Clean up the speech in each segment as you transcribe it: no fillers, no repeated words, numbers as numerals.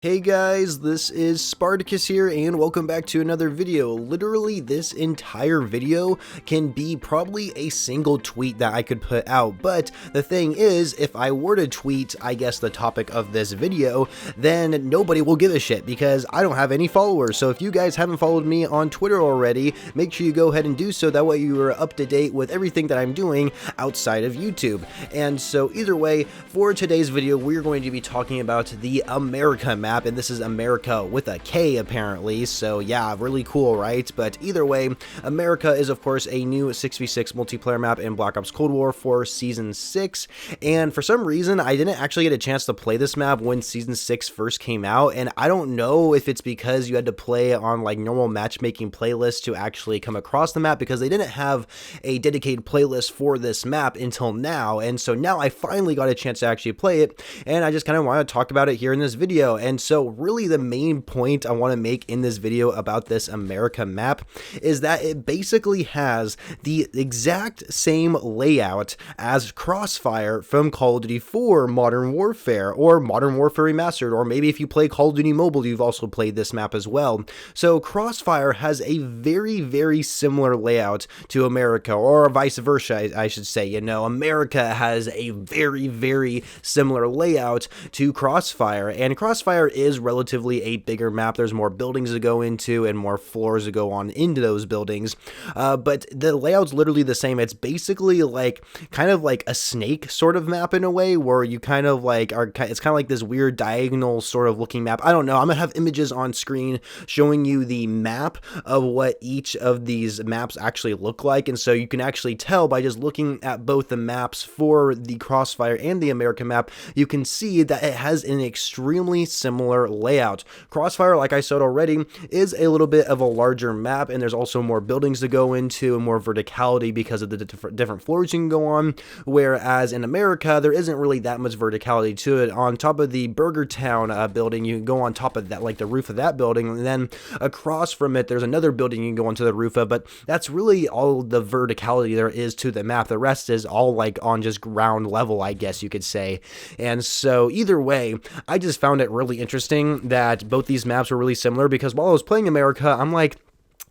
Hey guys, this is Spartacus here and welcome back to another video. Literally this entire video can be probably a single tweet that I could put out, but the thing is, if I were to tweet, I guess the topic of this video, then nobody will give a shit because I don't have any followers. So if you guys haven't followed me on Twitter already, make sure you go ahead and do so. That way you are up to date with everything that I'm doing outside of YouTube. And so either way, for today's video, we're going to be talking about the Amerika map. And this is Amerika with a K apparently, so yeah, really cool, right? But either way, Amerika is of course a new 6v6 multiplayer map in Black Ops Cold War for Season 6, and for some reason I didn't actually get a chance to play this map when Season 6 first came out, and I don't know if it's because you had to play on like normal matchmaking playlists to actually come across the map, because they didn't have a dedicated playlist for this map until now, and so now I finally got a chance to actually play it, and I just kind of want to talk about it here in this video. And so really the main point I want to make in this video about this Amerika map is that it basically has the exact same layout as Crossfire from Call of Duty 4 Modern Warfare, or Modern Warfare Remastered, or maybe if you play Call of Duty Mobile, you've also played this map as well. So Crossfire has a very similar layout to Amerika, or vice versa, I should say. You know, Amerika has a very similar layout to Crossfire, and Crossfire is relatively a bigger map. There's more buildings to go into and more floors to go on into those buildings, but the layout's literally the same. It's basically like kind of like a snake sort of map in a way, where you kind of like are, it's kind of like this weird diagonal sort of looking map. I don't know, I'm gonna have images on screen showing you the map of what each of these maps actually look like, and so you can actually tell by just looking at both the maps for the Crossfire and the Amerika map, you can see that it has an extremely similar layout. Crossfire, like I said already, is a little bit of a larger map, and there's also more buildings to go into and more verticality because of the different floors you can go on, whereas in Amerika there isn't really that much verticality to it. On top of the Burger Town building, you can go on top of that, like the roof of that building, and then across from it there's another building you can go onto the roof of, but that's really all the verticality there is to the map. The rest is all like on just ground level, I guess you could say. And so either way, I just found it really interesting that both these maps were really similar, because while I was playing Amerika, I'm like,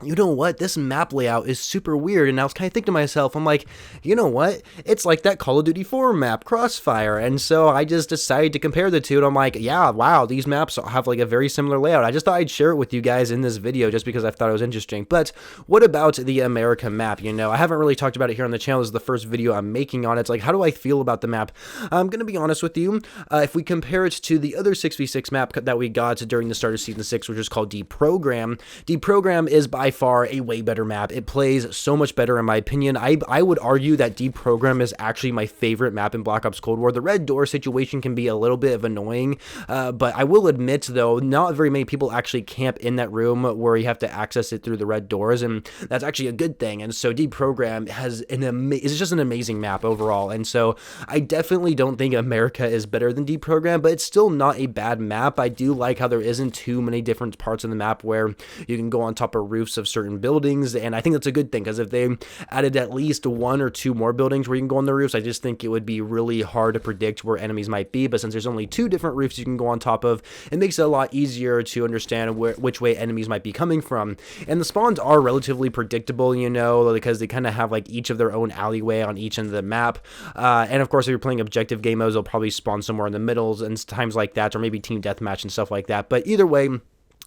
you know what, this map layout is super weird, and I was kind of thinking to myself, I'm like, you know what, it's like that Call of Duty 4 map, Crossfire, and so I just decided to compare the two, and I'm like, yeah, wow, these maps have like a very similar layout. I just thought I'd share it with you guys in this video just because I thought it was interesting. But what about the Amerika map? You know, I haven't really talked about it here on the channel. This is the first video I'm making on it. It's like, how do I feel about the map? I'm gonna be honest with you, if we compare it to the other 6v6 map that we got during the start of Season 6, which is called Deprogram is by far a way better map. It plays so much better in my opinion. I would argue that Deprogram is actually my favorite map in Black Ops Cold War. The red door situation can be a little bit of annoying, but I will admit though, not very many people actually camp in that room where you have to access it through the red doors, and that's actually a good thing. And so Deprogram has it's just an amazing map overall, and so I definitely don't think Amerika is better than Deprogram, but it's still not a bad map. I do like how there isn't too many different parts of the map where you can go on top of roofs of certain buildings, and I think that's a good thing, because if they added at least one or two more buildings where you can go on the roofs, I just think it would be really hard to predict where enemies might be. But since there's only two different roofs you can go on top of, it makes it a lot easier to understand which way enemies might be coming from. And the spawns are relatively predictable, you know, because they kind of have like each of their own alleyway on each end of the map, and of course if you're playing objective game modes, they'll probably spawn somewhere in the middles and times like that, or maybe team deathmatch and stuff like that. But either way,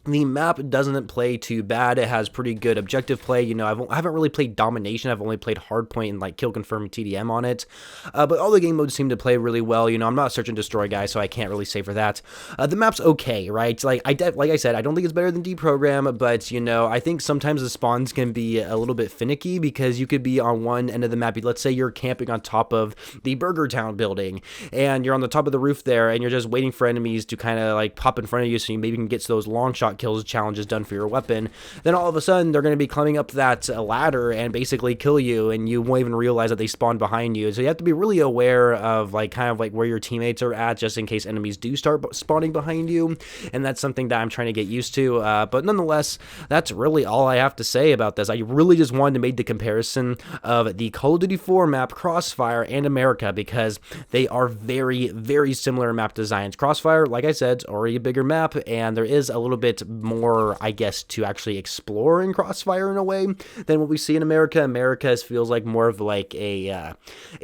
the map doesn't play too bad. It has pretty good objective play. You know, I haven't really played domination. I've only played hardpoint and like kill confirm TDM on it. But all the game modes seem to play really well. You know, I'm not a search and destroy guy, so I can't really say for that. The map's okay, right? Like I said, I don't think it's better than Deprogram, but you know, I think sometimes the spawns can be a little bit finicky, because you could be on one end of the map. Let's say you're camping on top of the Burger Town building, and you're on the top of the roof there, and you're just waiting for enemies to kind of like pop in front of you, so you maybe can get to those long shot headshot kills challenges done for your weapon, then all of a sudden they're going to be climbing up that ladder and basically kill you, and you won't even realize that they spawn behind you. So you have to be really aware of like kind of like where your teammates are at, just in case enemies do start spawning behind you, and that's something that I'm trying to get used to. But nonetheless, that's really all I have to say about this. I really just wanted to make the comparison of the Call of Duty 4 map Crossfire and Amerika, because they are very, very similar map designs. Crossfire, like I said, is already a bigger map, and there is a little bit more, I guess, to actually explore in Crossfire in a way than what we see in Amerika. Amerika feels like more of like a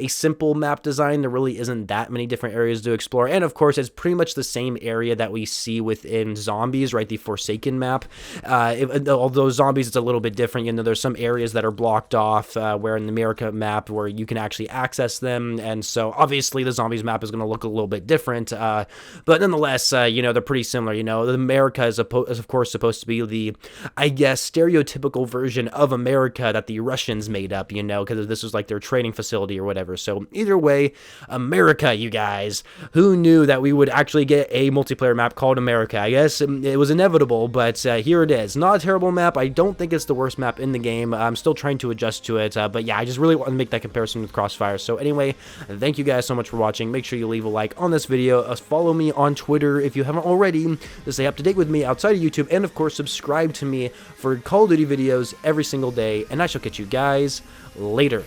simple map design. There really isn't that many different areas to explore, and of course, it's pretty much the same area that we see within Zombies, right? The Forsaken map. Although Zombies, it's a little bit different. You know, there's some areas that are blocked off, where in the Amerika map where you can actually access them, and so obviously the Zombies map is going to look a little bit different, but nonetheless, you know, they're pretty similar. You know, the Amerika is of course supposed to be the, I guess, stereotypical version of Amerika that the Russians made up, you know, because this was like their training facility or whatever. So either way, Amerika, you guys, who knew that we would actually get a multiplayer map called Amerika? I guess it was inevitable, but here it is. Not a terrible map. I don't think it's the worst map in the game. I'm still trying to adjust to it, but yeah, I just really want to make that comparison with Crossfire. So anyway, thank you guys so much for watching. Make sure you leave a like on this video. Follow me on Twitter if you haven't already to stay up to date with me outside of YouTube, and of course subscribe to me for Call of Duty videos every single day, and I shall catch you guys later.